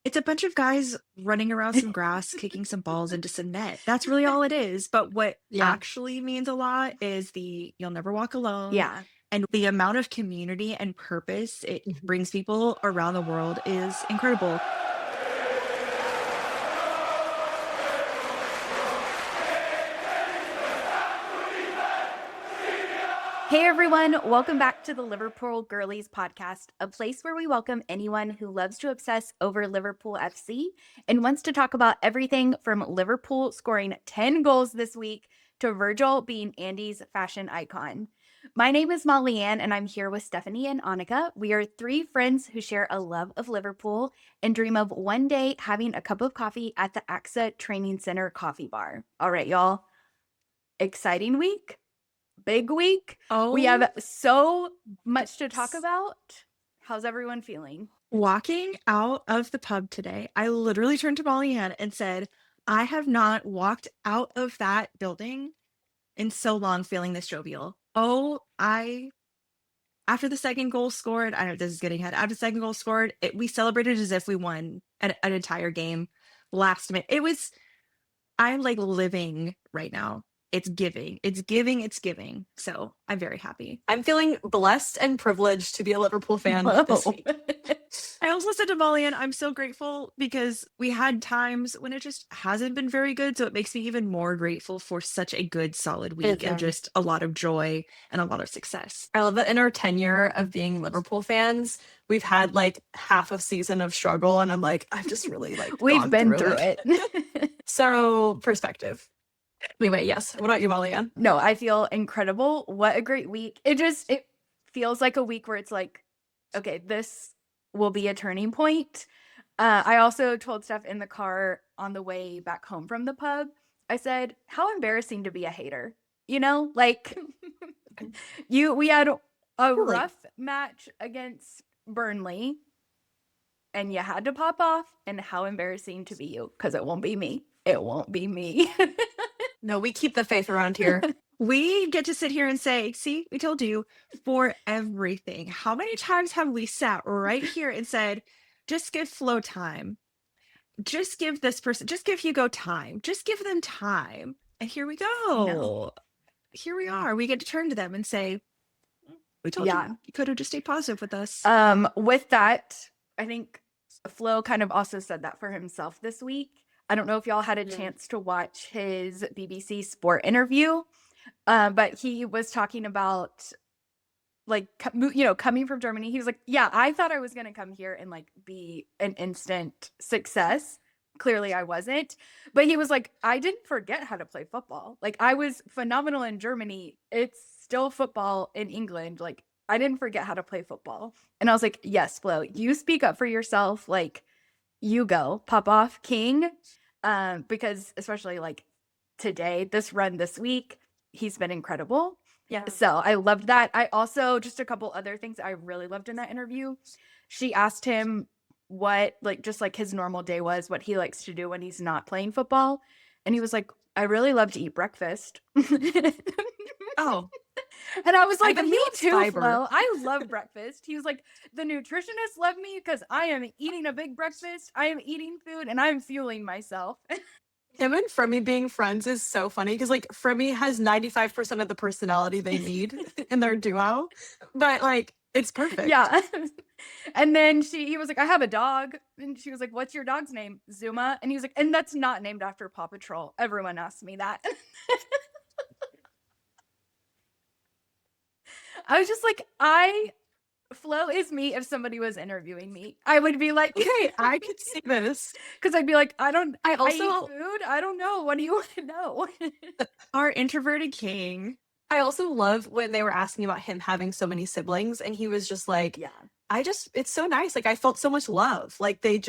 It's a bunch of guys running around some grass, kicking some balls into some net. That's really all it is. But what Yeah. actually means a lot is the you'll never walk alone. Yeah. And the amount of community and purpose it Mhm. brings people around the world is incredible. Hey everyone, welcome back to the Liverpool Girlies Podcast, a place where we welcome anyone who loves to obsess over Liverpool FC and wants to talk about everything from Liverpool scoring 10 goals this week to Virgil being Andy's fashion icon. My name is Molly Ann and I'm here with Stephanie and Annika. We are three friends who share a love of Liverpool and dream of one day having a cup of coffee at the AXA Training Center coffee bar. All right, y'all. Exciting week. Big week. We have so much to talk about. How's everyone feeling? Walking out of the pub today, I literally turned to Molly Ann and said, I have not walked out of that building in so long feeling this jovial. After the second goal scored, I know this is getting ahead. After the second goal scored, we celebrated as if we won an entire game last minute. I'm like living right now. It's giving. It's giving. It's giving. So I'm very happy. I'm feeling blessed and privileged to be a Liverpool fan this week. I also said to Molly, and I'm so grateful because we had times when it just hasn't been very good. So it makes me even more grateful for such a good, solid week of just a lot of joy and a lot of success. I love that in our tenure of being Liverpool fans, we've had like half a season of struggle. And I'm like, I've just really like We've been through it. So perspective. Anyway, yes. What about you, Molly Ann? No, I feel incredible. What a great week. It feels like a week where it's like, okay, this will be a turning point. I also told Steph in the car on the way back home from the pub, I said, how embarrassing to be a hater. You know, like we had a rough match against Burnley and you had to pop off, and how embarrassing to be you, because it won't be me. It won't be me. No, we keep the faith around here. We get to sit here and say, see, we told you for everything. How many times have we sat right here and said, just give Flo time. Just give this person, just give Hugo time. Just give them time. And here we go. No. Here we are. We get to turn to them and say, we told you could have just stayed positive with us. With that, I think Flo kind of also said that for himself this week. I don't know if y'all had a chance to watch his BBC Sport interview, but he was talking about like, coming from Germany. He was like, yeah, I thought I was going to come here and like be an instant success. Clearly I wasn't, but he was like, I didn't forget how to play football. Like I was phenomenal in Germany. It's still football in England. Like I didn't forget how to play football. And I was like, yes, Flo, you speak up for yourself. Like you go pop off king. Because especially like today, this run this week, he's been incredible. Yeah. So I loved that. I also, just a couple other things I really loved in that interview. She asked him what like just like his normal day was, what he likes to do when he's not playing football. And he was like, I really love to eat breakfast. Oh. And I was like, me too, fiber. Flo. I love breakfast. He was like, the nutritionists love me because I am eating a big breakfast. I am eating food and I'm fueling myself. Him and Fremy being friends is so funny because like Fremy has 95% of the personality they need in their duo, but like it's perfect. Yeah. And then he was like, I have a dog. And she was like, what's your dog's name? Zuma. And he was like, and that's not named after Paw Patrol. Everyone asks me that. I was just like, Flo is me if somebody was interviewing me. I would be like, okay, I could see this. Because I'd be like, I eat also food. I don't know. What do you want to know? Our introverted king. I also love when they were asking about him having so many siblings and he was just like, yeah, it's so nice. Like I felt so much love. Like it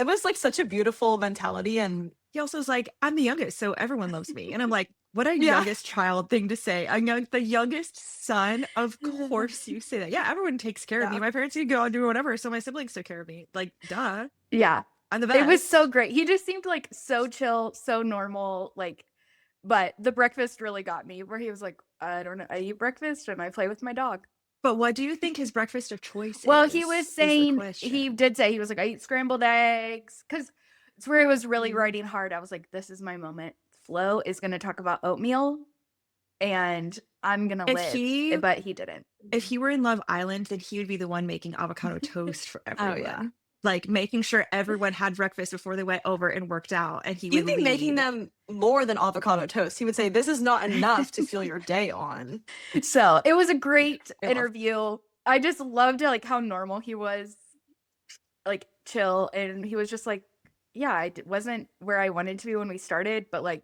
was like such a beautiful mentality. And he also was like, I'm the youngest, so everyone loves me. And I'm like, what a youngest child thing to say. I'm the youngest son. Of course you say that. Yeah, everyone takes care of me. My parents can go and do whatever, so my siblings took care of me. Like, duh. Yeah. I'm the best. It was so great. He just seemed like so chill, so normal. Like, but the breakfast really got me where he was like, I don't know. I eat breakfast and I play with my dog. But what do you think his breakfast of choice Well, is? he was is the saying, question. he did say, he was like, I eat scrambled eggs. Because it's where he was really writing hard. I was like, this is my moment. Flo is going to talk about oatmeal and I'm going to live. But he didn't. If he were in Love Island, then he would be the one making avocado toast for everyone. Oh, yeah. Like making sure everyone had breakfast before they went over and worked out. And he You'd would be making lead. them more than avocado toast. He would say, this is not enough to fuel your day on. So it was a great Yeah. interview. I just loved like how normal he was, like chill. And he was just like, yeah, I wasn't where I wanted to be when we started, but like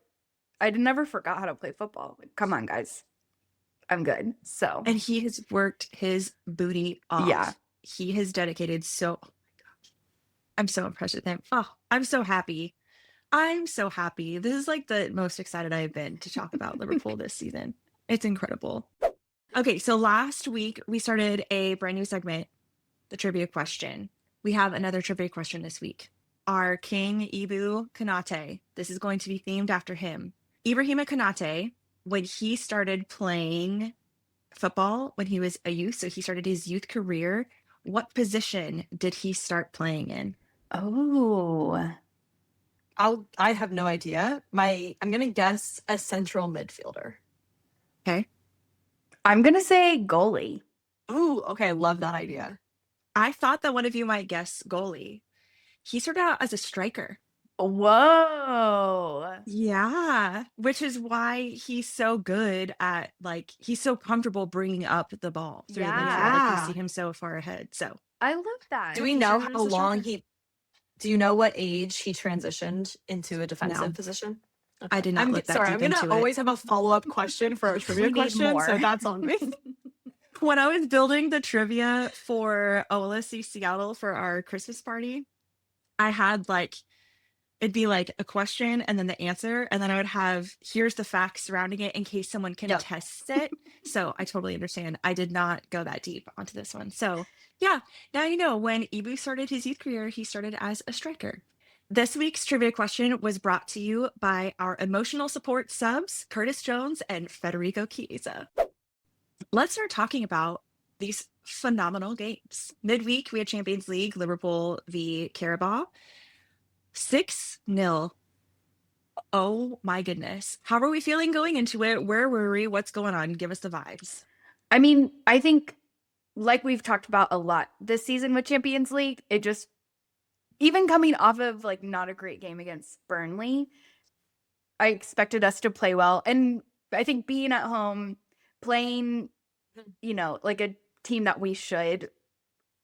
I never forgot how to play football. Like, come on, guys. I'm good. So, And he has worked his booty off. Yeah. He has dedicated so, oh my gosh. I'm so impressed with him. Oh, I'm so happy. I'm so happy. This is like the most excited I've been to talk about Liverpool this season. It's incredible. Okay, so last week we started a brand new segment, the trivia question. We have another trivia question this week. Our king, Ibu Konaté, this is going to be themed after him. Ibrahima Konaté, when he started playing football when he was a youth, so he started his youth career, what position did he start playing in? oh, I have no idea. I'm gonna guess a central midfielder. Okay. I'm going to say goalie. Ooh, okay, love that idea. I thought that one of you might guess goalie. He started out as a striker. Whoa. Yeah, which is why he's so good at, like, he's so comfortable bringing up the ball through the midfield. Like, Yeah. you see him so far ahead. So I love that. Do we he know started how as a long striker. do you know what age he transitioned into a defensive No. position? I did not look that sorry, deep I'm gonna into it. always have a follow-up question for a trivia We need question, so more. that's on me. When I was building the trivia for OLSC Seattle for our Christmas party, I had like, it'd be like a question and then the answer, and then I would have, here's the facts surrounding it in case someone can Yep. test it. So I totally understand. I did not go that deep onto this one. So yeah, now you know, when Ibu started his youth career, he started as a striker. This week's trivia question was brought to you by our emotional support subs, Curtis Jones and Federico Chiesa. Let's start talking about these phenomenal games. Midweek, we had Champions League, Liverpool v Qarabag. 6-0. Oh my goodness. How are we feeling going into it? Where were we? What's going on? Give us the vibes. I mean, I think like we've talked about a lot this season with Champions League, it just, even coming off of like not a great game against Burnley, I expected us to play well. And I think being at home, playing, you know, like a team that we should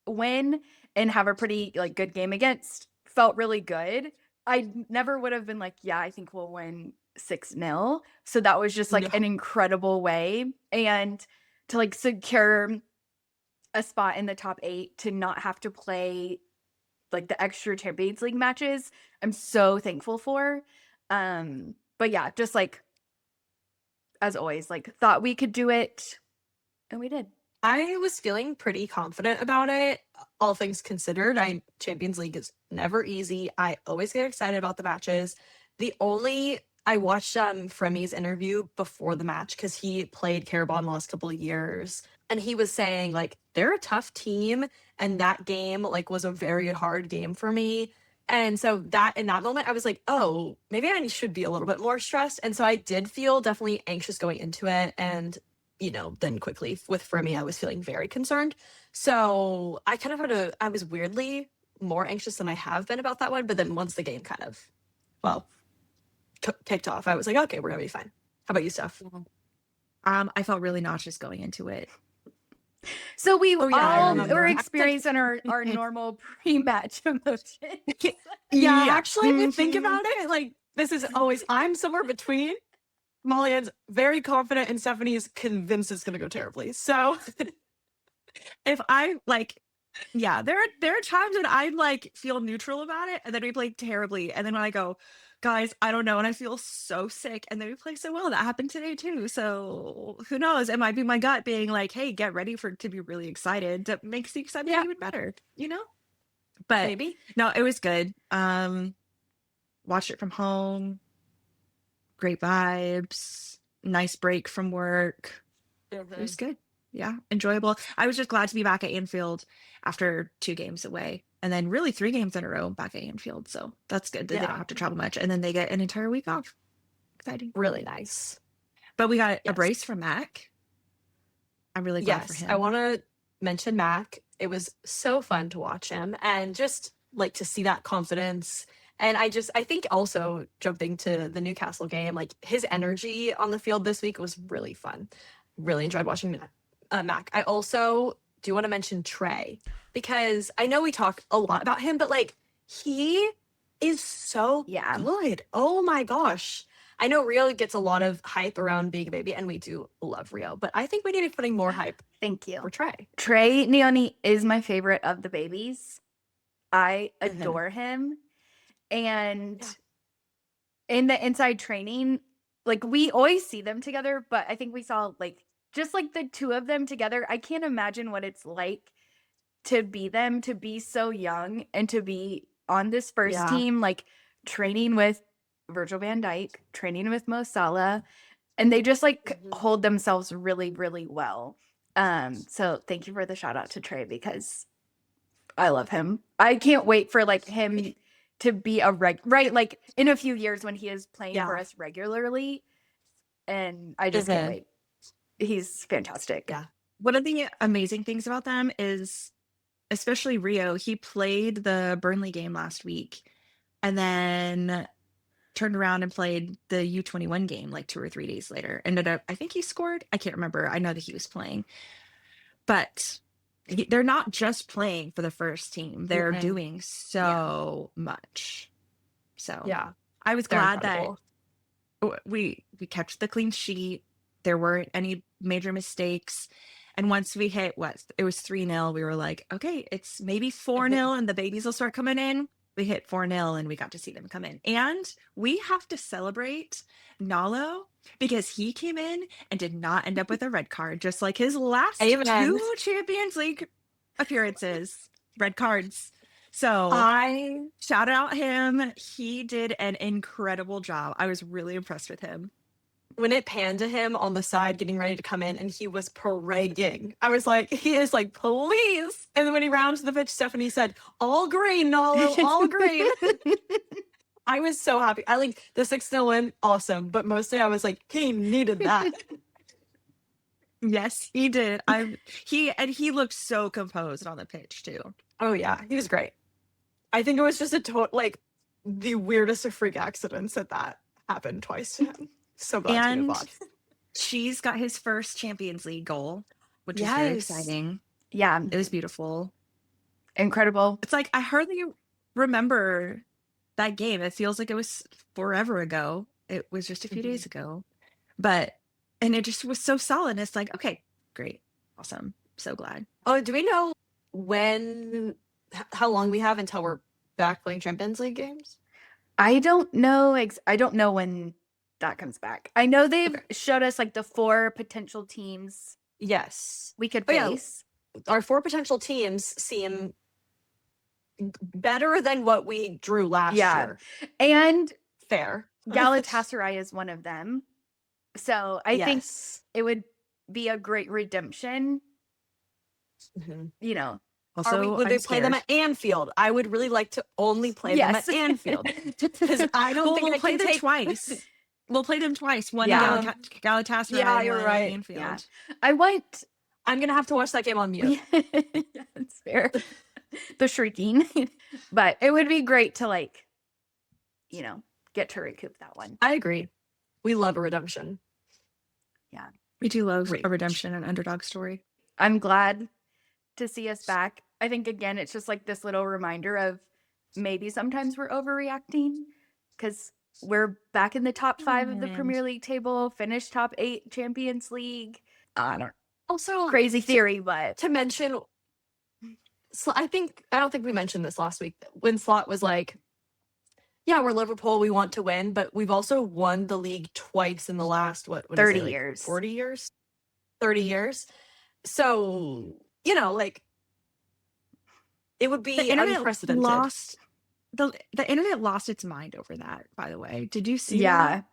win and have a pretty like good game against felt really good. I never would have been like, yeah, I think we'll win 6-0. So that was just like an incredible way. And to like secure a spot in the top 8, to not have to play like the extra Champions League matches, I'm so thankful for. But yeah, just like as always, like thought we could do it and we did. I was feeling pretty confident about it, all things considered. Champions League is never easy. I always get excited about the matches. I watched Fremi's interview before the match because he played Qarabag in the last couple of years, and he was saying like they're a tough team, and that game like was a very hard game for me. And so that in that moment, I was like, oh, maybe I should be a little bit more stressed. And so I did feel definitely anxious going into it. And, you know, then quickly with Fremi, I was feeling very concerned. So I kind of I was weirdly more anxious than I have been about that one. But then once the game kind of, kicked off, I was like, okay, we're going to be fine. How about you, Steph? I felt really nauseous going into it. So we Oh, yeah, I all remember. were I was like- experiencing our normal pre-match emotions. Yeah, Yeah. actually, if you think about it, like this is always, I'm somewhere between. Molly very confident and Stephanie is convinced it's going to go terribly. So If I like, yeah, there are times when I like feel neutral about it, and then we play terribly, and then when I go, guys, I don't know, and I feel so sick, and then we play so well. That happened today too. So who knows? It might be my gut being like, hey, get ready to be really excited. That makes the excitement even better, you know? But maybe. no, it was good. Watched it from home. Great vibes. Nice break from work. It was good. Yeah, enjoyable. I was just glad to be back at Anfield after 2 games away, and then really 3 games in a row back at Anfield. So that's good that they don't Yeah. have to travel much, and then they get an entire week off. Exciting. Really nice. But we got a Yes. brace from Mac. I'm really glad for Yes, him. I want to mention Mac. It was so fun to watch him and just like to see that confidence. And I think also jumping to the Newcastle game, like his energy on the field this week was really fun. Really enjoyed watching Mac. I also do want to mention Trey because I know we talk a lot about him, but like he is so Yeah. good. Oh my gosh. I know Rio gets a lot of hype around being a baby, and we do love Rio, but I think we need to be putting more hype Thank you. for Trey. Trey Neoni is my favorite of the babies. I Mhm. adore him. And Yeah. in the inside training, like we always see them together, but I think we saw like just like the two of them together. I can't imagine what it's like to be them, to be so young and to be on this first Yeah. team, like training with Virgil van Dijk, training with Mo Salah, and they just like Mhm. hold themselves really, really well. So thank you for the shout out to Trey because I love him. I can't wait for like him to be a right, like in a few years when he is playing for Yeah. us regularly. And I just can't Mhm. wait. He's fantastic. Yeah. One of the amazing things about them is, especially Rio, he played the Burnley game last week and then turned around and played the U21 game like 2 or 3 days later. Ended up, I think he scored. I can't remember. I know that he was playing. But they're not just playing for the first team. They're Mhm. doing so much. So Yeah. I was They're glad incredible. that we kept the clean sheet. There weren't any major mistakes. And once we hit it was 3-0, we were like, okay, it's maybe 4-0 and the babies will start coming in. We hit 4-0 and we got to see them come in. And we have to celebrate Nalo because he came in and did not end up with a red card, just like his last Amen. 2 Champions League appearances, red cards. So shout out him. He did an incredible job. I was really impressed with him. When it panned to him on the side getting ready to come in and he was praying, I was like, he is like, please. And then when he rounded to the pitch, Stephanie said, all green, Nalo, all green. I was so happy. I like the 6-0 win, awesome. But mostly I was like, he needed that. Yes, he did. He looked so composed on the pitch too. Oh yeah, he was great. I think it was just like the weirdest of freak accidents that happened twice to him. So glad to be And involved. she's got his first Champions League goal, which is very Yes. exciting. Yeah. It was beautiful. Incredible. It's like I hardly remember that game. It feels like it was forever ago. It was just a few days ago. And it just was so solid. It's like, okay, great. Awesome. So glad. Oh, do we know how long we have until we're back playing Champions League games? I don't know. I don't know when that comes back. I know they've showed us like the 4 potential teams Yes. we could Oh, yeah. face. Our 4 potential teams seem better than what we drew last year. And Fair. Galatasaray is one of them. So I think Yes. it would be a great redemption. Mhm. You know, Also, Would they I'm play them scared. at Anfield? I would really like to only play them at Anfield. Because I don't think we'll I play can them take twice. We'll play them twice. One Yeah. in Galatasaray Yeah, and you're one right. at Anfield. Yeah. I want I'm gonna have to watch that game on mute. yeah, that's fair. The shrieking. But it would be great to like, get to recoup that one. I agree. We love a redemption. We do love Great. a redemption and underdog story. I'm glad to see us back. I think again, it's just like this little reminder of maybe sometimes we're overreacting because we're back in the top 5 of the And- Premier League table, finished top 8 Champions League. I don't Also, crazy theory, but to mention, I don't think we mentioned this last week when Slot was like, yeah, we're Liverpool, we want to win, but we've also won the league twice in the last, what did I 30 say, like, years. 40 years? 30 years. So, like, it would be The internet unprecedented. lost the internet lost its mind over that, by the way. Did you see yeah. that?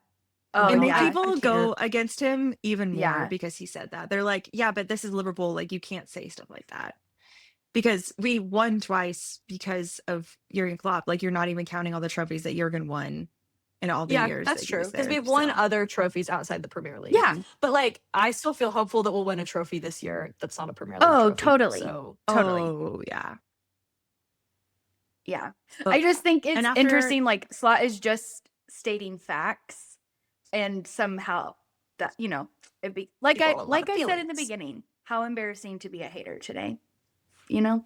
Oh, And God, make yeah. people I go can't. against him even more Yeah. because he said that. They're like, yeah, but this is Liverpool. Like, you can't say stuff like that. Because we won twice because of Jurgen Klopp. Like, you're not even counting all the trophies that Jurgen won in all the Yeah, years that's that he true. was Because there. we've won So, other trophies outside the Premier League. Yeah. But like, I still feel hopeful that we'll win a trophy this year that's not a Premier League Oh, trophy. totally. So Totally. oh, yeah. Yeah. But- I just think it's and after- interesting. Like, Slot is just stating facts, and somehow that, you know, it'd be like People have a lot of I said in the feelings. beginning, how embarrassing to be a hater today. You know?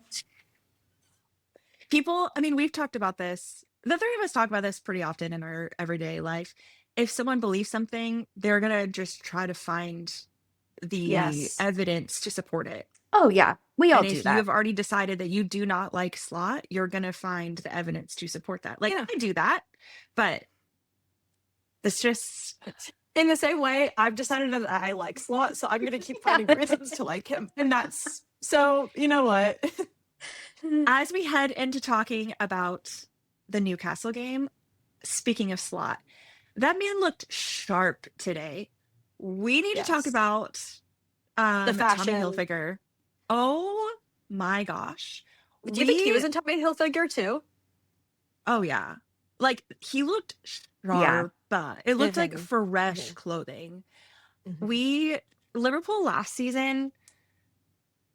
people, I mean, we've talked about this. The three of us talk about this pretty often in our everyday life. If someone believes something, they're going to just try to find the Yes. evidence to support it. Oh yeah, we all And do if you that. have already decided that you do not like Slot, you're going to find the evidence to support that. Like, Yeah. I do that, but it's just, In the same way, I've decided that I like Slot, so I'm going to keep finding reasons to like him. And that's, so, you know what? as we head into talking about the Newcastle game, speaking of Slot, that man looked sharp today. We need to talk Yes. about Tommy fashion. Hilfiger. Oh my gosh. Do you think he was in Tommy Hilfiger too? Oh yeah. Like, he looked Yeah. sharp. It looked like Mhm. fresh Mhm. clothing. Mhm. Liverpool last season,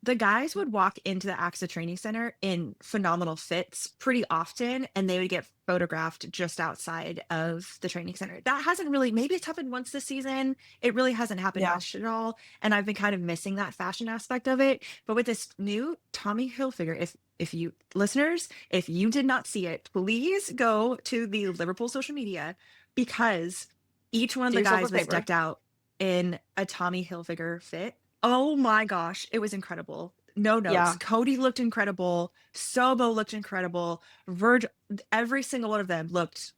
the guys would walk into the AXA training center in phenomenal fits pretty often, and they would get photographed just outside of the training center. That hasn't really, maybe it's happened once this season. It really hasn't happened Yeah. much at all. And I've been kind of missing that fashion aspect of it. But with this new Tommy Hilfiger, if you listeners, if you did not see it, please go to the Liverpool social media, because each one of Do the yourself a guys was favor. decked out in a Tommy Hilfiger fit. Oh my gosh, it was incredible. No notes. Yeah. Cody looked incredible. Sobo looked incredible. Virgil, every single one of them looked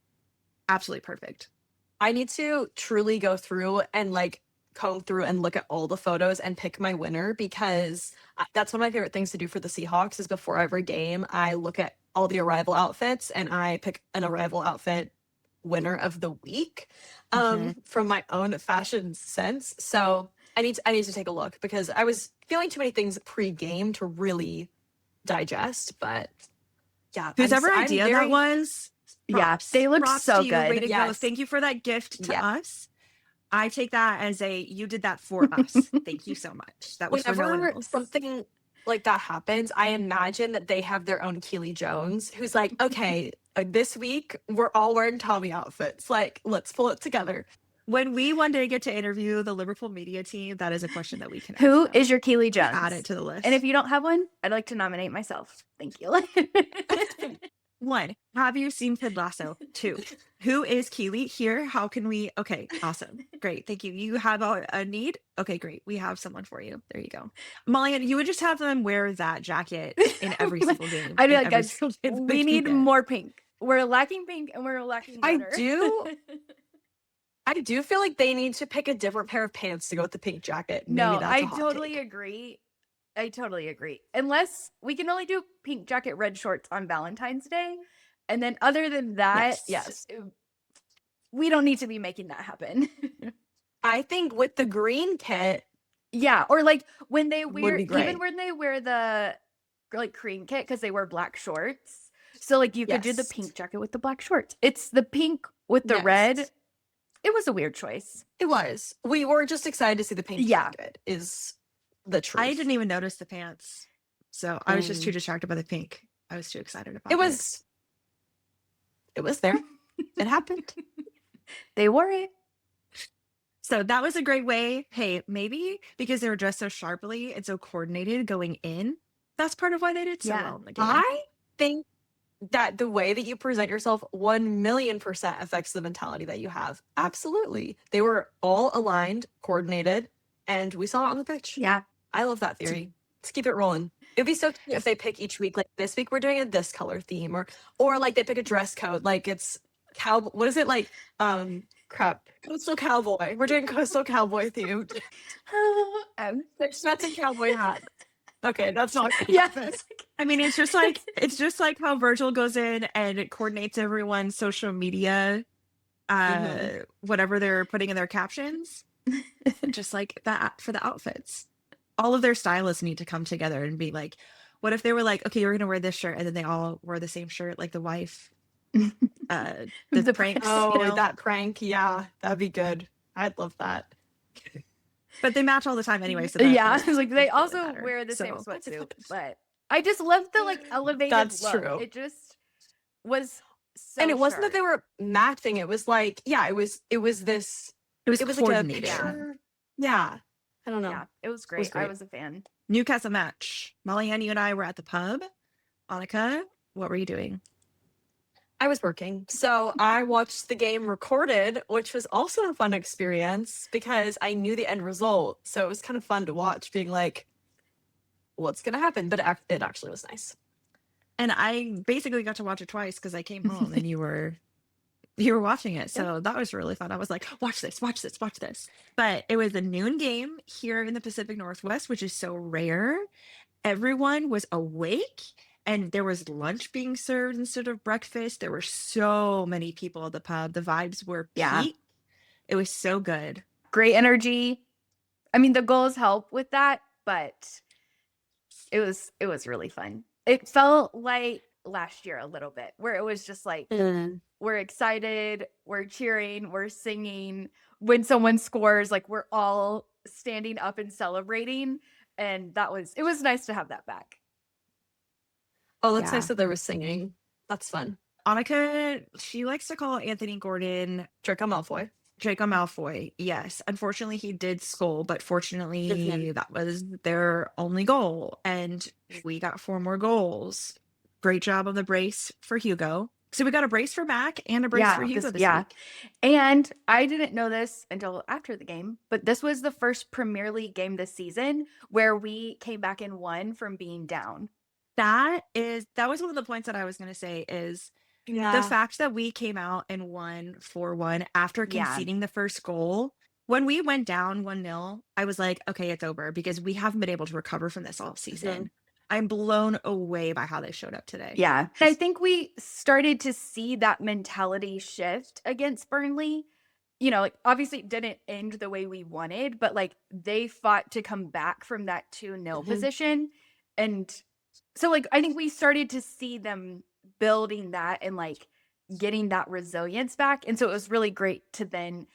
absolutely perfect. I need to truly go through and like comb through and look at all the photos and pick my winner, because that's one of my favorite things to do for the Seahawks is before every game, I look at all the arrival outfits and I pick an arrival outfit winner of the week from my own fashion sense. So I need to take a look, because I was feeling too many things pre-game to really digest. But yeah, Whosever I'm idea that very- was, Yeah, props. they looked Props so to you. good. Way to go. Yes. Thank you for that gift to Yeah. us. I take that as you did that for us. Thank you so much. That was for no one Whenever else. something like that happens, I imagine that they have their own Keely Jones, who's like, okay, this week we're all wearing Tommy outfits. Like, let's pull it together. When we one day get to interview the Liverpool media team, that is a question that we can ask Who them. is your Keely Jones? Add it to the list. And if you don't have one, I'd like to nominate myself. Thank you. 1, have you seen Ted Lasso? 2, who is Keely here? How can we? Okay, awesome. Great. Thank you. You have a need? Okay, great. We have someone for you. There you go. Molly, you would just have them wear that jacket in every single game. I'd be in like, every guys, single game that we they need get. more pink. We're lacking pink and we're lacking I glitter. do feel like they need to pick a different pair of pants to go with the pink jacket. Maybe No, that's a I hot totally take. agree. I totally agree. Unless we can only do pink jacket, red shorts on Valentine's Day. And then other than that, Yes. we don't need to be making that happen. I think with the green kit, Yeah, or like when they Would wear, be even great. when they wear the like cream kit, because they wear black shorts. So like you could do the Yes. pink jacket with the black shorts. It's the pink with the red. Yes. It was a weird choice. It was. We were just excited to see the pink Yeah. jacket is the truth. I didn't even notice the pants. So I was just too distracted by the pink. I was too excited about it. It was there. It happened. They wore it. So that was a great way. Hey, maybe because they were dressed so sharply and so coordinated going in, that's part of why they did so Yeah. well in the game. I think that the way that you present yourself 1,000,000% affects the mentality that you have. Absolutely. They were all aligned, coordinated, and we saw it on the pitch. Yeah. I love that theory. Let's keep it rolling. It'd be so cute if they pick each week, like this week we're doing a this color theme, or like they pick a dress code, like it's what is it like? Coastal cowboy. We're doing coastal cowboy themed. That's a cowboy hat. Okay, that's not good. Yes. I mean, it's just like how Virgil goes in and it coordinates everyone's social media whatever they're putting in their captions, just like that for the outfits. All of their stylists need to come together and be like, what if they were like, okay, you're gonna wear this shirt, and then they all wore the same shirt, like the wife, the pranks. Oh, that prank, yeah, that'd be good. I'd love that. But they match all the time anyway. So yeah, like they also matter. wear the same sweatsuit. But I just love the like elevated That's look. true. It just was so and it wasn't that sharp. they were matching. It was like, yeah, it was this. It was like a coordinated. picture. Yeah. I don't know. Yeah, it was great. I was a fan. Newcastle match. Molly Ann, you and I were at the pub. Annika, what were you doing? I was working. So I watched the game recorded, which was also a fun experience because I knew the end result. So it was kind of fun to watch, being like, what's going to happen? But it actually was nice. And I basically got to watch it twice because I came home and you were watching it. So that was really fun. I was like, watch this. But it was a noon game here in the Pacific Northwest, which is so rare. Everyone was awake. And there was lunch being served instead of breakfast. There were so many people at the pub. The vibes were peak. It was so good. Great energy. I mean, the goals help with that, but it was really fun. It felt like last year a little bit, where it was just like, we're excited, we're cheering, we're singing. When someone scores, like we're all standing up and celebrating. And it was nice to have that back. Oh, that's nice that there was singing. That's fun. Annika, she likes to call Anthony Gordon Draco Malfoy. Yes. Unfortunately, he did score, but fortunately, that was their only goal. And we got 4 more goals. Great job on the brace for Hugo. So we got a brace for Mac and a brace for Hugo this week. And I didn't know this until after the game, but this was the first Premier League game this season where we came back and won from being down. That was one of the points that I was going to say is the fact that we came out and won 4-1 after conceding the first goal. When we went down 1-0, I was like, okay, it's over because we haven't been able to recover from this all season. I'm blown away by how they showed up today. Yeah. I think we started to see that mentality shift against Burnley. You know, like obviously it didn't end the way we wanted, but like they fought to come back from that 2-0 position. And so like I think we started to see them building that and like getting that resilience back. And so it was really great to then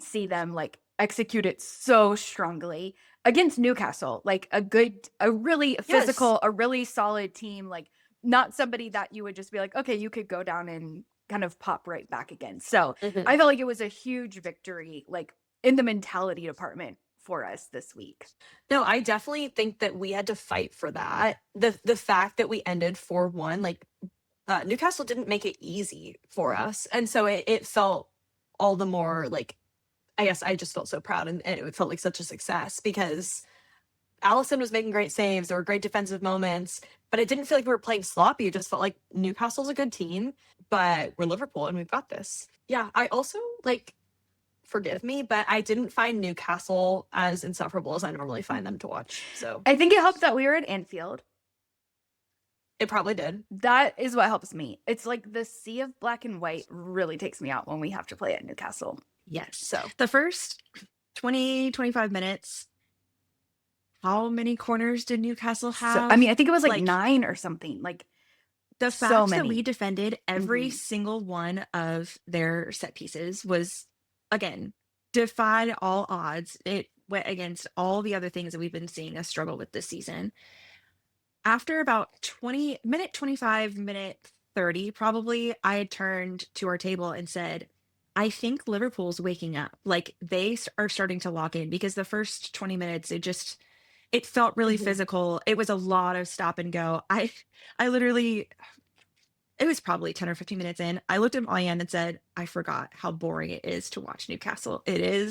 see them like execute it so strongly against Newcastle, like a really physical, a really solid team, like not somebody that you would just be like, okay, you could go down and kind of pop right back again. So I felt like it was a huge victory, like in the mentality department for us this week. No, I definitely think that we had to fight for that. The fact that we ended 4-1, like Newcastle didn't make it easy for us. And so it felt all the more like, I guess I just felt so proud and it felt like such a success because Allison was making great saves. There were great defensive moments, but it didn't feel like we were playing sloppy. It just felt like Newcastle's a good team, but we're Liverpool and we've got this. Yeah, I also forgive me, but I didn't find Newcastle as insufferable as I normally find them to watch. So I think it helped that we were at Anfield. It probably did. That is what helps me. It's like the sea of black and white really takes me out when we have to play at Newcastle. Yes. So the first 20-25 minutes, how many corners did Newcastle have? So, I mean, I think it was like 9 or something. Like the fact that we defended every single one of their set pieces was, again, defied all odds. It went against all the other things that we've been seeing us struggle with this season. After about 25, minute 30, probably, I had turned to our table and said, I think Liverpool's waking up. Like they are starting to lock in because the first 20 minutes, it felt really physical. It was a lot of stop and go. I literally, it was probably 10 or 15 minutes in. I looked at Ian and said, I forgot how boring it is to watch Newcastle. They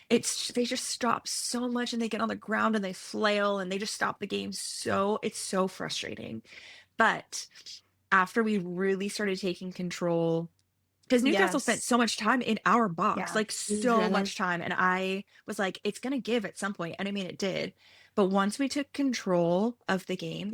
just stop so much and they get on the ground and they flail and they just stop the game. It's so frustrating. But after we really started taking control, because Newcastle spent so much time in our box, like so much time. And I was like, it's going to give at some point. And I mean, it did. But once we took control of the game,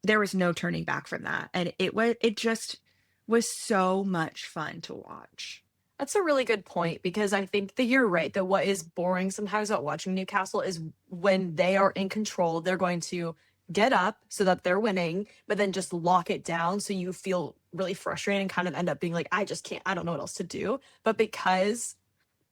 there was no turning back from that. And it just was so much fun to watch. That's a really good point, because I think that you're right, that what is boring sometimes about watching Newcastle is when they are in control, they're going to get up so that they're winning, but then just lock it down. So you feel really frustrated and kind of end up being like, I just can't, I don't know what else to do. But because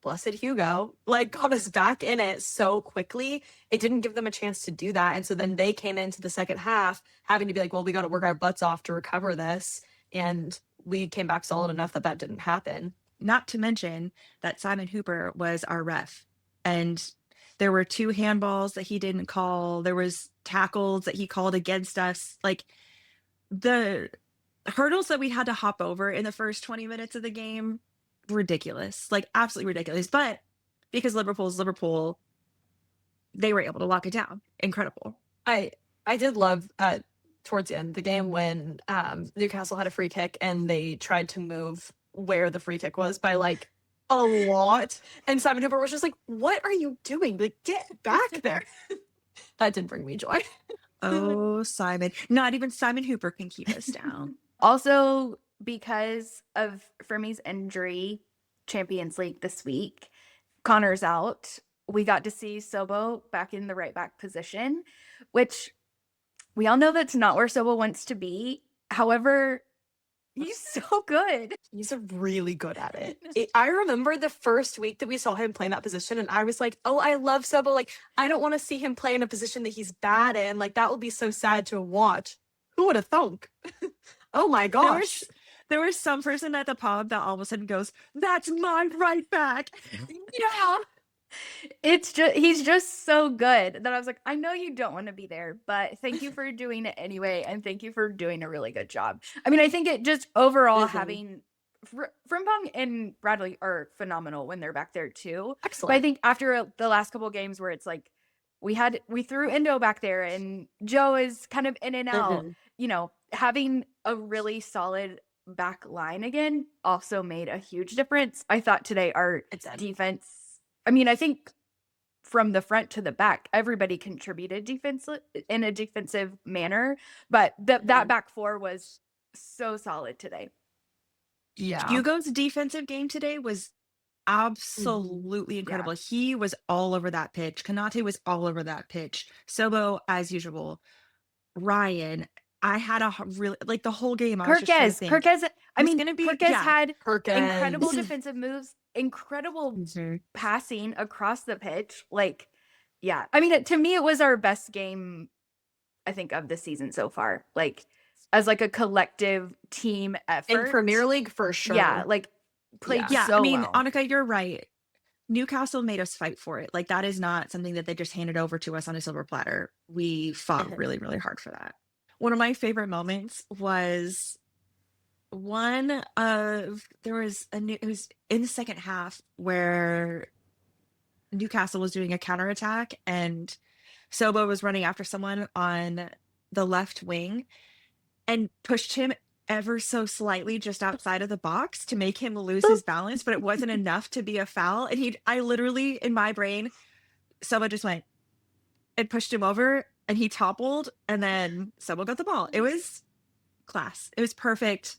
blessed Hugo, like, got us back in it so quickly, it didn't give them a chance to do that. And so then they came into the second half having to be like, well, we got to work our butts off to recover this. And we came back solid enough that that didn't happen. Not to mention that Simon Hooper was our ref, and there were 2 handballs that he didn't call. There was tackles that he called against us. Like, the hurdles that we had to hop over in the first 20 minutes of the game, ridiculous, like absolutely ridiculous. But because Liverpool's Liverpool, they were able to lock it down. Incredible. I did love towards the end of the game when Newcastle had a free kick and they tried to move where the free kick was by like a lot, and Simon Hooper was just like, what are you doing? Like, get back there. That did bring me joy. Oh, Simon. Not even Simon Hooper can keep us down. Also, because of Fermí's injury, Champions League this week, Connor's out. We got to see Sobo back in the right back position, which we all know that's not where Sobo wants to be. However, he's so good. He's really good at it. I remember the first week that we saw him play in that position, and I was like, oh, I love Sobo. Like, I don't want to see him play in a position that he's bad in. Like, that would be so sad to watch. Who would have thunk? Oh my gosh. There was some person at the pub that all of a sudden goes, that's my right back. Yeah. It's just, he's just so good that I was like, I know you don't want to be there, but thank you for doing it anyway. And thank you for doing a really good job. I mean, I think it just overall having Frimpong and Bradley are phenomenal when they're back there too. Excellent. But I think after the last couple of games where it's like, we threw Endo back there and Joe is kind of in and out, you know, having a really solid back line again also made a huge difference. I thought today our defense, I mean, I think from the front to the back, everybody contributed in a defensive manner, but that back four was so solid today. Yeah. Hugo's defensive game today was absolutely incredible. Yeah. He was all over that pitch. Konaté was all over that pitch. Sobo, as usual. Ryan, I had a really, like, the whole game. Kirkes had Kirkes. Incredible defensive moves, incredible passing across the pitch. Like, yeah. I mean, to me, it was our best game, I think, of the season so far. Like, as like a collective team effort. In Premier League, for sure. Yeah, like, played so I mean, well. Annika, you're right. Newcastle made us fight for it. Like, that is not something that they just handed over to us on a silver platter. We fought really, really hard for that. One of my favorite moments was it was in the second half where Newcastle was doing a counterattack and Sobo was running after someone on the left wing and pushed him ever so slightly just outside of the box to make him lose his balance, but it wasn't enough to be a foul. And I literally, in my brain, Sobo just went and pushed him over and he toppled and then Sobo got the ball. It was class. It was perfect.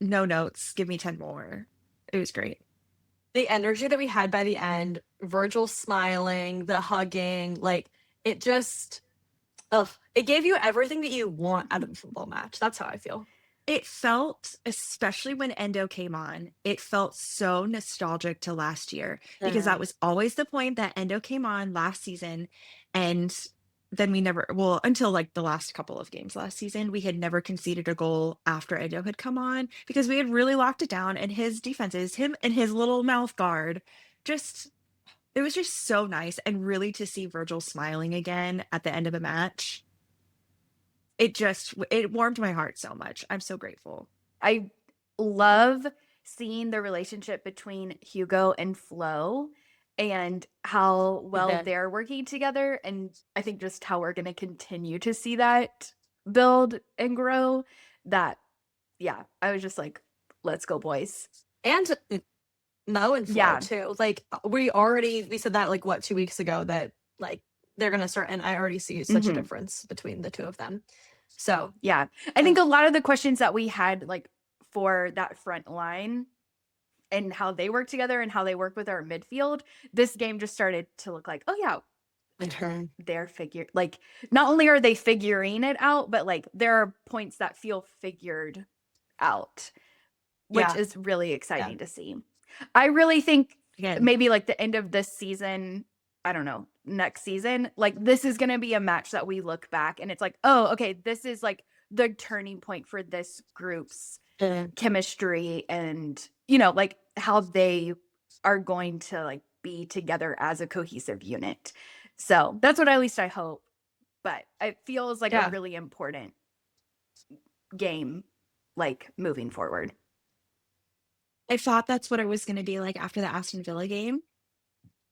No notes. Give me 10 more. It was great. The energy that we had by the end, Virgil smiling, the hugging, like, it just, it gave you everything that you want out of a football match. That's how I feel. It felt, especially when Endo came on, it felt so nostalgic to last year because that was always the point that Endo came on last season. And then until like the last couple of games last season, we had never conceded a goal after Endo had come on because we had really locked it down, and his defenses, him and his little mouth guard, it was just so nice. And really to see Virgil smiling again at the end of a match, it warmed my heart so much. I'm so grateful. I love seeing the relationship between Hugo and Flo and how well they're working together. And I think just how we're going to continue to see that build and grow. That, yeah, I was just like, let's go, boys. And Mo and Flo too. Like, we said that like 2 weeks ago that like they're going to start, and I already see such a difference between the two of them. So, yeah, I think a lot of the questions that we had like for that front line and how they work together and how they work with our midfield, this game just started to look like, oh yeah, they're like, not only are they figuring it out, but like there are points that feel figured out, which is really exciting to see. I really think maybe like the end of this season, I don't know, next season, like this is going to be a match that we look back and it's like, oh, okay, this is like the turning point for this group's chemistry and, you know, like how they are going to like be together as a cohesive unit. So that's what at least I hope. But it feels like a really important game, like moving forward. I thought that's what it was going to be like after the Aston Villa game.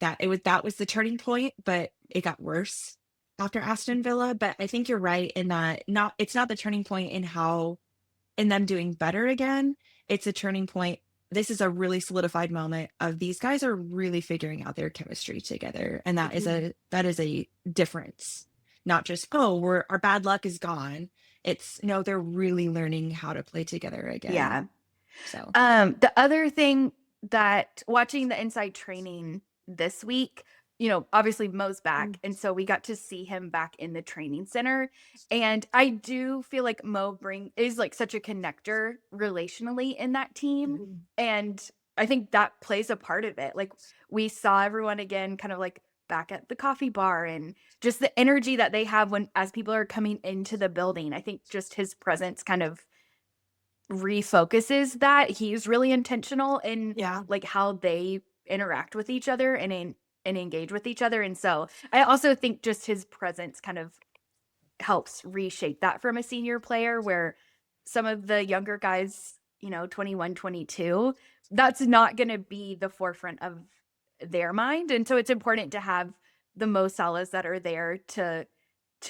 That was the turning point, but it got worse after Aston Villa. But I think you're right in that it's not the turning point in them doing better again. It's a turning point. This is a really solidified moment of these guys are really figuring out their chemistry together, and that is a difference. Not just our bad luck is gone. It's no, they're really learning how to play together again. Yeah. So the other thing that watching the inside training this week, you know, obviously Mo's back, and so we got to see him back in the training center, and I do feel like Mo is like such a connector relationally in that team, and I think that plays a part of it. Like we saw everyone again kind of like back at the coffee bar and just the energy that they have as people are coming into the building. I think just his presence kind of refocuses that. He's really intentional in like how they interact with each other and engage with each other. And so I also think just his presence kind of helps reshape that from a senior player, where some of the younger guys, you know, 21, 22, that's not going to be the forefront of their mind. And so it's important to have the Mo Salahs that are there to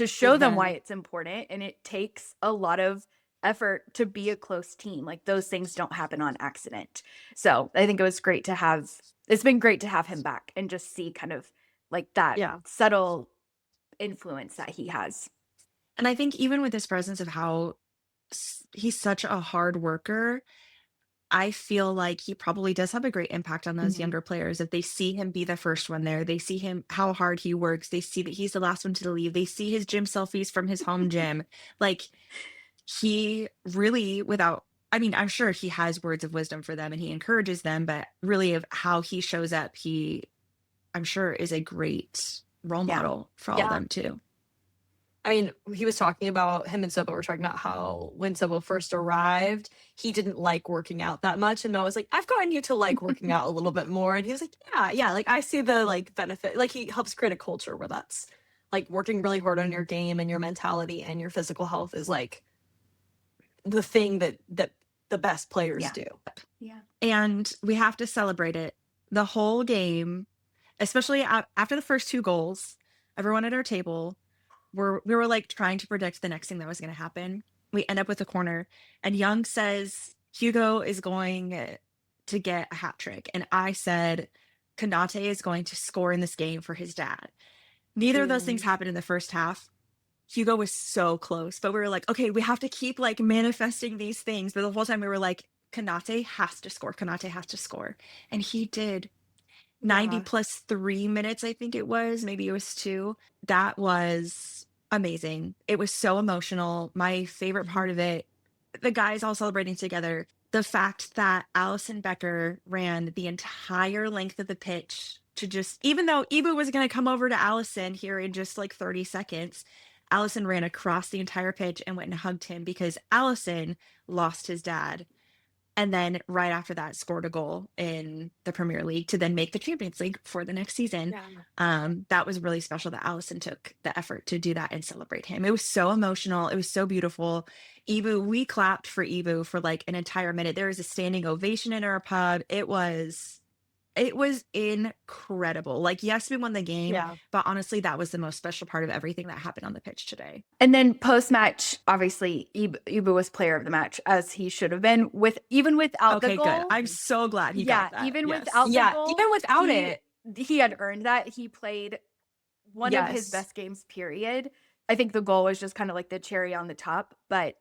show them why it's important. And it takes a lot of effort to be a close team. Like those things don't happen on accident. So I think it's been great to have him back and just see kind of like that subtle influence that he has. And I think even with his presence of how he's such a hard worker, I feel like he probably does have a great impact on those younger players. If they see him be the first one there, they see him, how hard he works. They see that he's the last one to leave. They see his gym selfies from his home gym. Like he really, I'm sure he has words of wisdom for them and he encourages them, but really of how he shows up, I'm sure is a great role model for all of them too. I mean, he was talking about, him and Sobo were talking about how when Sobo first arrived, he didn't like working out that much. And I was like, I've gotten you to like working out a little bit more. And he was like, yeah, like I see the like benefit. Like he helps create a culture where that's like working really hard on your game and your mentality and your physical health is like the thing that the best players do. Yeah. And we have to celebrate it. The whole game, especially after the first 2 goals, everyone at our table, we were like trying to predict the next thing that was going to happen. We end up with a corner and Young says Hugo is going to get a hat trick. And I said Konaté is going to score in this game for his dad. Neither of those things happened in the first half. Hugo was so close, but we were like, okay, we have to keep like manifesting these things. But the whole time we were like, Konaté has to score. Konaté has to score. And he did. 90 plus 3 minutes, I think it was. Maybe it was 2. That was amazing. It was so emotional. My favorite part of it, the guys all celebrating together. The fact that Alison Becker ran the entire length of the pitch to just, even though Ibu was going to come over to Alison here in just like 30 seconds, Alison ran across the entire pitch and went and hugged him because Alison lost his dad. And then right after that scored a goal in the Premier League to then make the Champions League for the next season. That was really special that Alison took the effort to do that and celebrate him. It was so emotional. It was so beautiful. Ibu, we clapped for Ibu for like an entire minute. There was a standing ovation in our pub. It was incredible. Like, yes, we won the game, but honestly, that was the most special part of everything that happened on the pitch today. And then post-match, obviously, Ibu was player of the match, as he should have been, even without the goal. Good. I'm so glad he got that. Even without the goal. Even without it. He had earned that. He played one of his best games, period. I think the goal was just kind of like the cherry on the top, but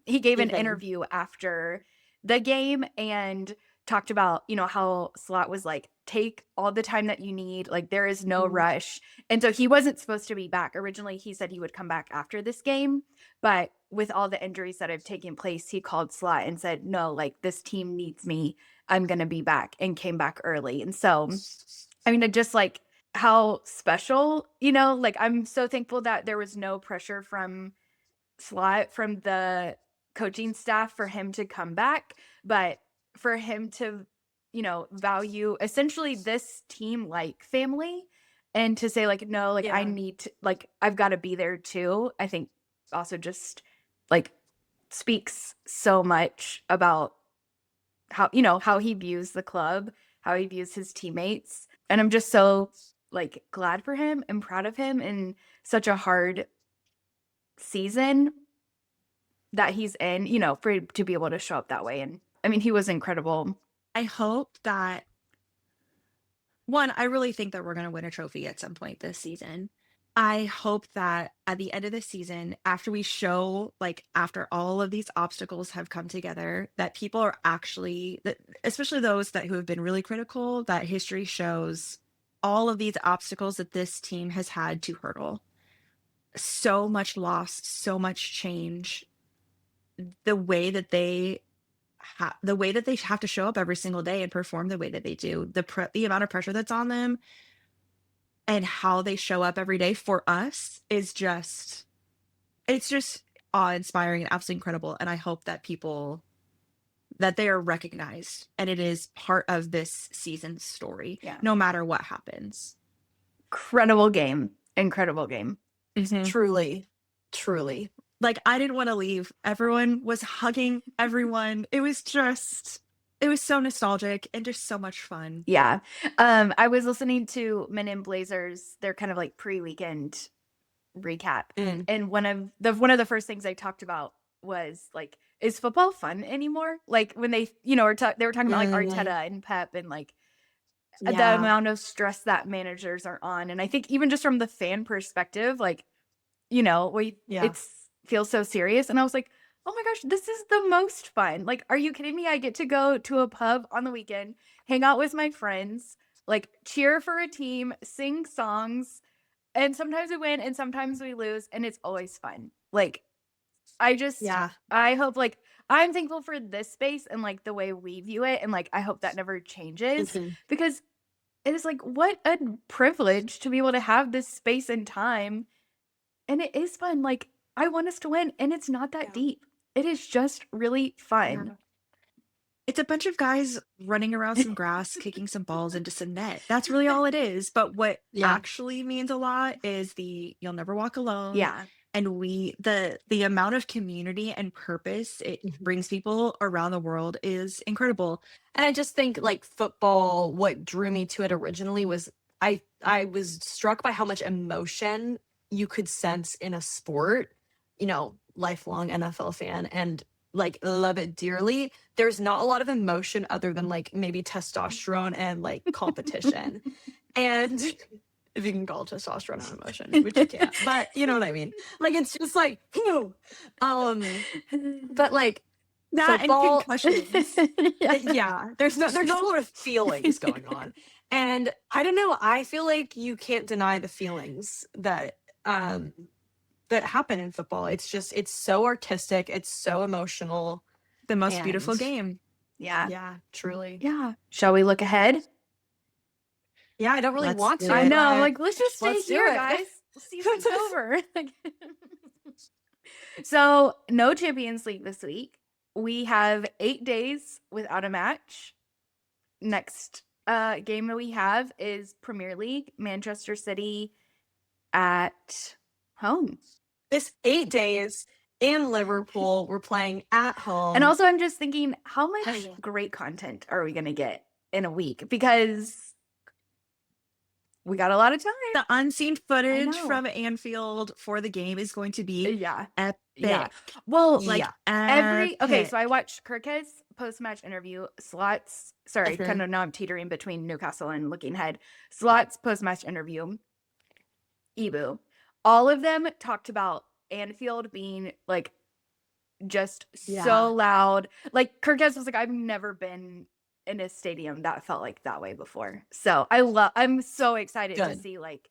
he gave an interview after the game and talked about, how Slot was like, take all the time that you need. Like, there is no rush. And so he wasn't supposed to be back. Originally, he said he would come back after this game. But with all the injuries that have taken place, he called Slot and said, no, like, this team needs me. I'm going to be back, and came back early. And so, I mean, just like how special, like, I'm so thankful that there was no pressure from Slot, from the coaching staff, for him to come back, but for him to, value essentially this team like family, and to say like, no, like, I need to, like, I've got to be there too. I think also just like speaks so much about how he views the club, how he views his teammates. And I'm just so like glad for him and proud of him in such a hard season that he's in, for to be able to show up that way. And I mean, he was incredible. I hope that, one, I really think that we're going to win a trophy at some point this season. I hope that at the end of the season, after we show, like, after all of these obstacles have come together, that people are actually, that especially those who have been really critical, that history shows all of these obstacles that this team has had to hurdle. So much loss, so much change. The way that they have to show up every single day and perform the way that they do, the amount of pressure that's on them, and how they show up every day for us is just, it's just awe-inspiring and absolutely incredible. And I hope that that they are recognized, and it is part of this season's story, no matter what happens. Incredible game. Truly. Like, I didn't want to leave. Everyone was hugging everyone. It was so nostalgic and just so much fun. Yeah. I was listening to Men in Blazers, their kind of like pre-weekend recap. And one of the first things they talked about was like, is football fun anymore? Like, when they, they were talking about like Arteta and Pep, and like the amount of stress that managers are on. And I think even just from the fan perspective, like, it's feels so serious. And I was like, oh my gosh, this is the most fun. Like, are you kidding me? I get to go to a pub on the weekend, hang out with my friends, like, cheer for a team, sing songs, and sometimes we win and sometimes we lose, and it's always fun. Like, I hope, like, I'm thankful for this space and like the way we view it, and like I hope that never changes, because it is like, what a privilege to be able to have this space and time, and it is fun. Like, I want us to win, and it's not that deep. It is just really fun. Yeah. It's a bunch of guys running around some grass, kicking some balls into some net. That's really all it is. But what actually means a lot is you'll never walk alone. Yeah. And the amount of community and purpose it brings people around the world is incredible. And I just think, like, football, what drew me to it originally was I was struck by how much emotion you could sense in a sport, lifelong NFL fan, and like love it dearly. There's not a lot of emotion other than like maybe testosterone and like competition. And if you can call testosterone an emotion, which you can't, but you know what I mean? Like, it's just like, but like that football, and concussions. there's not a lot of feelings going on. And I don't know, I feel like you can't deny the feelings that that happen in football. It's so artistic, it's so emotional. The most beautiful game. Yeah, truly. Yeah. Shall we look ahead? Yeah, I don't really want to. I know. I'm like, let's just stay let's do here, it. guys. The season's over. So, no Champions League this week. We have 8 days without a match. Next game that we have is Premier League, Manchester City at home. This 8 days in Liverpool, we're playing at home. And also, I'm just thinking, how much great content are we going to get in a week? Because we got a lot of time. The unseen footage from Anfield for the game is going to be epic. Yeah. Well, like epic. So I watched Kirk's post-match interview, Slot's, kind of now I'm teetering between Newcastle and looking ahead. Slot's post-match interview, Ibu. All of them talked about Anfield being like just so loud. Like, Kirk was like, I've never been in a stadium that felt like that way before. So I'm so excited to Good. see like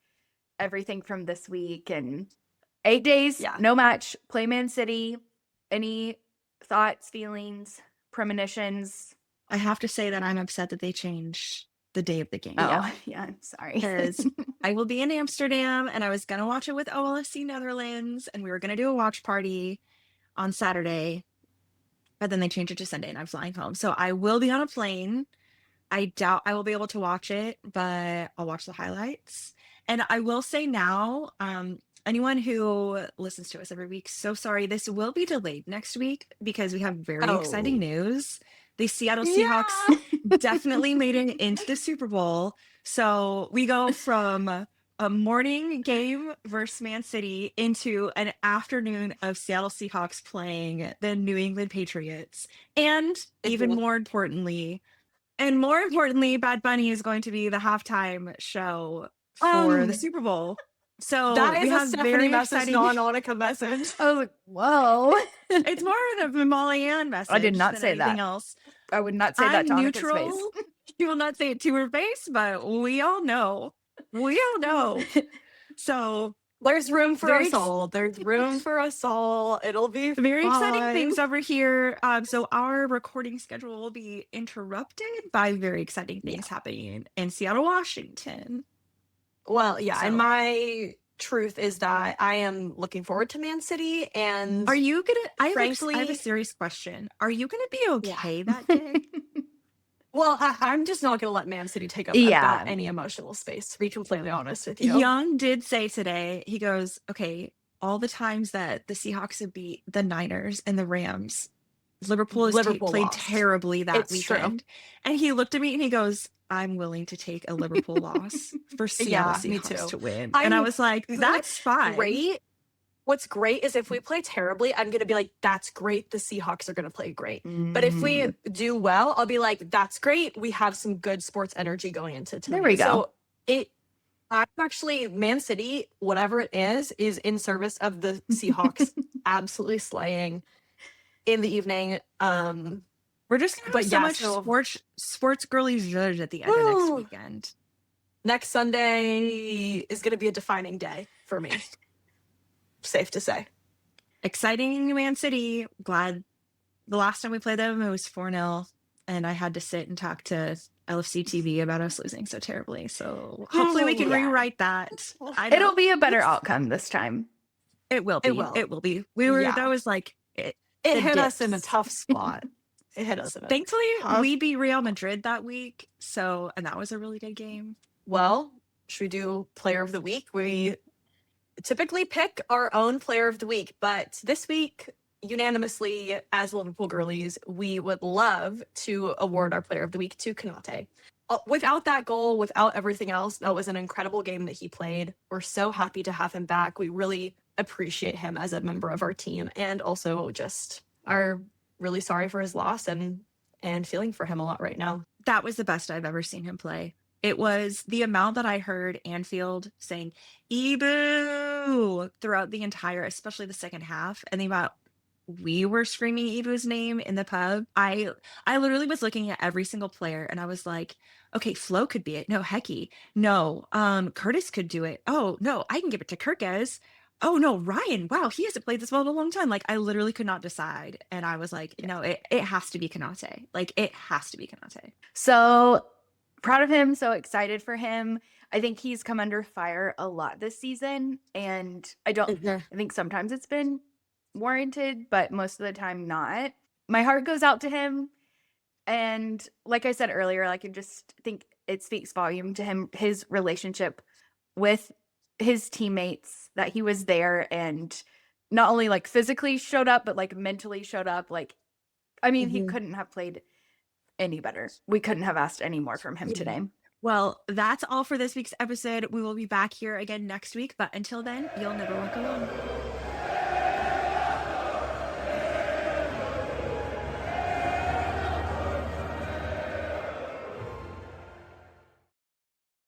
everything from this week and 8 days, Yeah. no match, play Man City. Any thoughts, feelings, premonitions? I have to say that I'm upset that they changed the day of the game. Oh, yeah, I'm sorry. Because I will be in Amsterdam and I was going to watch it with OLFC Netherlands and we were going to do a watch party on Saturday, but then they changed it to Sunday and I'm flying home. So I will be on a plane. I doubt I will be able to watch it, but I'll watch the highlights. And I will say now, anyone who listens to us every week, so sorry, this will be delayed next week because we have very exciting news. The Seattle Seahawks definitely made it into the Super Bowl. So we go from a morning game versus Man City into an afternoon of Seattle Seahawks playing the New England Patriots. And even more importantly, Bad Bunny is going to be the halftime show for the Super Bowl. So that is we a have Stephanie very message, exciting. not an Annika message. I was like, whoa. It's more of a Molly Ann message. I did not than say anything that. else. I would not say that to I'm Annika's neutral. face. You will not say it to her face, but we all know. So There's room for Very us all. There's room for us all. It'll be very exciting fine. things over here. So our recording schedule will be interrupted by very exciting things happening in Seattle, Washington. Well, yeah, So- and my truth is that I am looking forward to Man City, and Are you gonna? I have frankly, a serious question. Are you gonna be okay that day? well, I'm just not going to let Man City take up Yeah. about any emotional space, to be completely honest with you. Young did say today, he goes, okay, all the times that the Seahawks have beat the Niners and the Rams, Liverpool played lost. terribly that It's true. weekend. And he looked at me and he goes, I'm willing to take a Liverpool loss for Seattle Yeah, me Seahawks too. to win. And I was like, that's fine. Great. What's great is if we play terribly, I'm going to be like, that's great. The Seahawks are going to play great. But if we do well, I'll be like, that's great. We have some good sports energy going into tonight. There we go. So I'm actually, Man City, whatever it is in service of the Seahawks absolutely slaying in the evening. We're just gonna But have yeah, so so- much sports girlies judge at the end of next weekend. Next Sunday is going to be a defining day for me. Safe to say. Exciting Man City. Glad the last time we played them, it was 4-0. And I had to sit and talk to LFC TV about us losing so terribly. So hopefully we can yeah. rewrite that. It'll be a better outcome this time. It will be. It will. It will be. We were, Yeah. that was like, it It hit us in a dips. tough spot. It hit us in a Thankfully, tough- we beat Real Madrid that week. So, and that was a really good game. Well, should we do player of the week? We typically pick our own player of the week, but this week, unanimously, as Liverpool Girlies, we would love to award our player of the week to Konaté. Without that goal, without everything else, that was an incredible game that he played. We're so happy to have him back. We really appreciate him as a member of our team, and also just are really sorry for his loss and feeling for him a lot right now. That was the best I've ever seen him play. It was the amount that I heard Anfield saying Ibu throughout the entire, especially the second half, and the amount we were screaming Ibu's name in the pub. I literally was looking at every single player and I was like, okay, Flo could be it. No, Hecky. No, Curtis could do it. Oh no, I can give it to Kirkez. Oh no, Ryan. Wow, he hasn't played this well in a long time. Like I literally could not decide. And I was like, no, it has to be Konaté. Like it has to be Konaté. So proud of him, so excited for him. I think he's come under fire a lot this season, and I think sometimes it's been warranted, but most of the time not. My heart goes out to him, and like I said earlier, like I just think it speaks volume to him, his relationship with his teammates, that he was there and not only like physically showed up, but like mentally showed up. Like, I mean, he couldn't have played any better. We couldn't have asked any more from him today. Well, that's all for this week's episode. We will be back here again next week, but until then, you'll never walk alone.